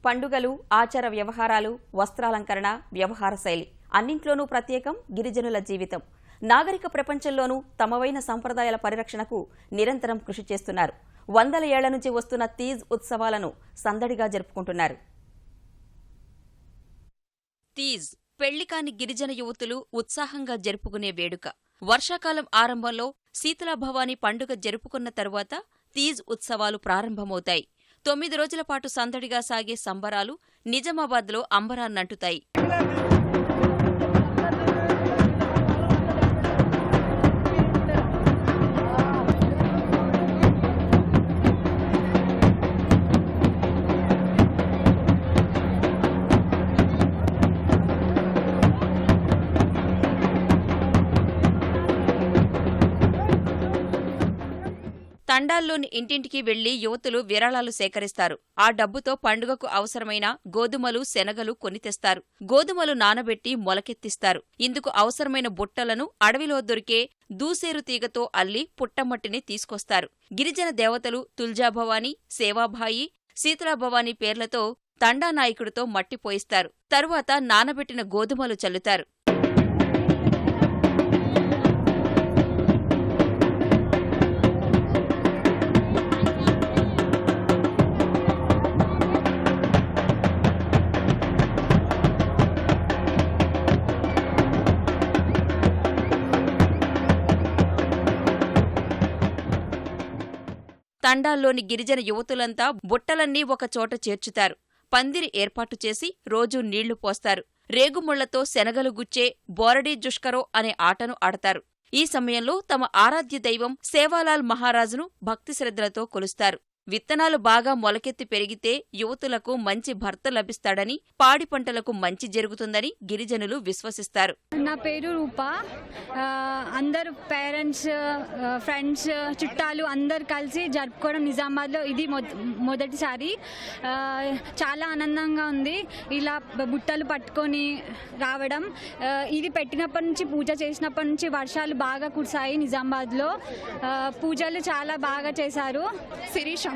పండుగలు, ఆచార వ్యవహారాలు, వస్త్రాలంకరణ, వ్యవహార శైలి అన్నింట్లోనూ ప్రత్యేకం గిరిజనుల జీవితం. నాగరిక ప్రపంచంలోనూ తమవైన సంప్రదాయాల పరిరక్షణకు నిరంతరం కృషి చేస్తున్నారు. వందల ఏళ్ల నుంచి వస్తున్న తీజ్ ఉత్సవాలను సందడిగా జరుపుకుంటున్నారు. తీజ్ పెళ్లికాని గిరిజన యువతులు ఉత్సాహంగా జరుపుకునే వేడుక. వర్షాకాలం ఆరంభంలో శీతలాభవాని పండుగ జరుపుకున్న తరువాత తీజ్ ఉత్సవాలు ప్రారంభమవుతాయి. 9 రోజుల పాటు సందడిగా సాగే సంబరాలు నిజామాబాద్లో అంబరాన్నంటుతాయి. తండాల్లోని ఇంటింటికి వెళ్లి యువతులు విరాళాలు సేకరిస్తారు. ఆ డబ్బుతో పండుగకు అవసరమైన గోధుమలు, శనగలు కొని తెస్తారు. గోధుమలు నానబెట్టి మొలకెత్తిస్తారు. ఇందుకు అవసరమైన బుట్టలను అడవిలో దొరికే దూసేరు తీగతో అల్లి పుట్టమట్టిని తీసుకొస్తారు. గిరిజన దేవతలు తుల్జాభవాని, సేవాభాయి, శీతలాభవాని పేర్లతో తండా నాయకుడితో మట్టి పోయిస్తారు. తరువాత నానబెట్టిన గోధుమలు చల్లుతారు. తండాల్లోని గిరిజన యువతులంతా బుట్టలన్నీ ఒకచోట చేర్చుతారు. పందిరి ఏర్పాటు చేసి రోజూ నీళ్లు పోస్తారు. రేగుముళ్లతో శనగలు గుచ్చే బోరడీ జుష్కరో అనే ఆటను ఆడతారు. ఈ సమయంలో తమ ఆరాధ్య దైవం సేవాలాల్ మహారాజును భక్తి శ్రద్ధలతో కొలుస్తారు. విత్తనాలు బాగా మొలకెత్తి పెరిగితే యువతులకు మంచి భర్త లభిస్తాడని, పాడి పంటలకు మంచి జరుగుతుందని గిరిజనులు విశ్వసిస్తారు. నా పేరు రూపా. అందరు పేరెంట్స్, ఫ్రెండ్స్, చుట్టాలు అందరు కలిసి జరుపుకోవడం నిజామాబాద్లో ఇది మొదటిసారి. చాలా ఆనందంగా ఉంది ఇలా బుట్టలు పట్టుకొని రావడం. ఇది పెట్టినప్పటి నుంచి, పూజ చేసినప్పటి నుంచి వర్షాలు బాగా కురిసాయి నిజామాబాద్లో. పూజలు చాలా బాగా చేశారు. శిరీష.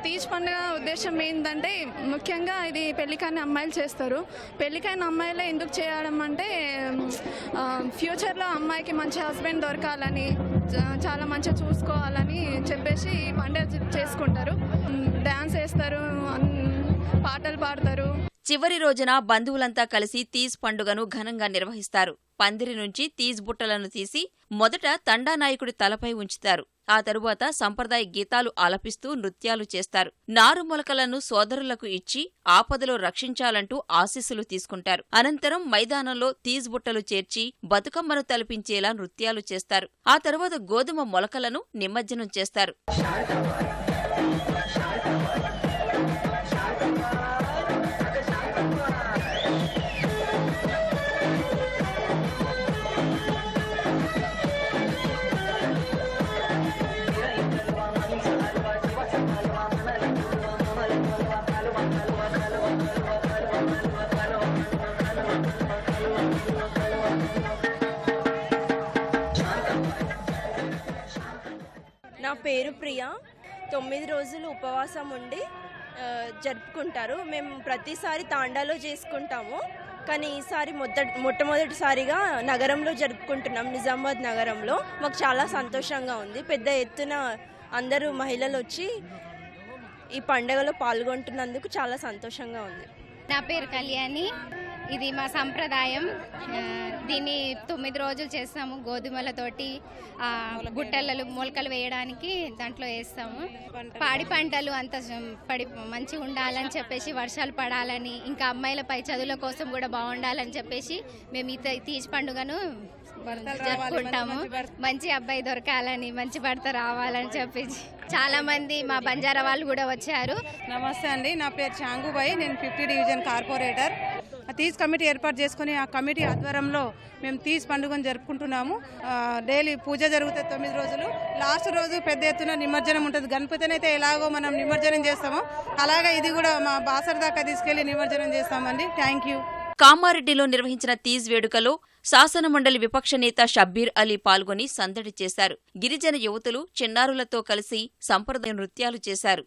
తీజ్ పండుగ ఉద్దేశం ఏంటంటే ముఖ్యంగా ఇది పెళ్లికాని అమ్మాయిలు చేస్తారు. పెళ్లికాని అమ్మాయిలే ఎందుకు చేయడం అంటే ఫ్యూచర్లో అమ్మాయికి మంచి హస్బెండ్ దొరకాలని, చాలా మంచిగా చూసుకోవాలని చెప్పేసి ఈ పండుగ చేసుకుంటారు. డ్యాన్స్ వేస్తారు, పాటలు పాడతారు. చివరి రోజున బంధువులంతా కలిసి తీజ్ పండుగను ఘనంగా నిర్వహిస్తారు. పందిరి నుంచి తీజ్ బుట్టలను తీసి మొదట తండా నాయకుడి తలపై ఉంచుతారు. ఆ తరువాత సంప్రదాయ గీతాలు ఆలపిస్తూ నృత్యాలు చేస్తారు. నారు మొలకలను సోదరులకు ఇచ్చి ఆపదలో రక్షించాలంటూ ఆశీస్సులు తీసుకుంటారు. అనంతరం మైదానంలో తీజ్ బుట్టలు చేర్చి బతుకమ్మను తలపించేలా నృత్యాలు చేస్తారు. ఆ తరువాత గోధుమ మొలకలను నిమజ్జనం చేస్తారు. నా పేరు ప్రియా. 9 రోజులు ఉపవాసం ఉండి జరుపుకుంటారు. మేము ప్రతిసారి తాండాలో చేసుకుంటాము, కానీ ఈసారి మొట్టమొదటిసారిగా నగరంలో జరుపుకుంటున్నాం. నిజామాబాద్ నగరంలో మాకు చాలా సంతోషంగా ఉంది. పెద్ద ఎత్తున అందరూ మహిళలు వచ్చి ఈ పండుగలో పాల్గొంటున్నందుకు చాలా సంతోషంగా ఉంది. నా పేరు కళ్యాణి. ఇది మా సంప్రదాయం. దీన్ని 9 రోజులు చేస్తాము. గోధుమలతోటి గుట్టలలో మొలకలు వేయడానికి దాంట్లో వేస్తాము. పాడి పంటలు అంత మంచిగా ఉండాలని చెప్పేసి, వర్షాలు పడాలని, ఇంకా అమ్మాయిలపై చదువుల కోసం కూడా బాగుండాలని చెప్పేసి మేము ఈ తీజ్ పండుగను జరుపుకుంటాము. మంచి అబ్బాయి దొరకాలని, మంచి భర్త రావాలని చెప్పేసి చాలా మంది మా బంజారా వాళ్ళు కూడా వచ్చారు. నమస్తే అండి, నా పేరు చాంగుబాయి. నేను 50 డివిజన్ కార్పొరేటర్. తీజ్ కమిటీ ఏర్పాటు చేసుకుని ఆ కమిటీ ఆధ్వర్యంలో మేము తీజ్ పండుగను జరుపుకుంటున్నాము. డైలీ పూజ జరుగుతుంది 9 రోజులు. లాస్ట్ రోజు పెద్ద ఎత్తున నిమజ్జనం ఉంటుంది. గణపతిని అయితే ఎలాగో మనం నిమజ్జనం చేస్తామో అలాగే ఇది కూడా మా బాసర దాకా తీసుకెళ్లి నిమజ్జనం చేస్తామండి. Thank you. కామారెడ్డిలో నిర్వహించిన తీజ్ వేడుకలో శాసనమండలి విపక్ష నేత షబ్బీర్ అలీ పాల్గొని సందడి చేశారు. గిరిజన యువతులు చిన్నారులతో కలిసి సంప్రదాయ నృత్యాలు చేశారు.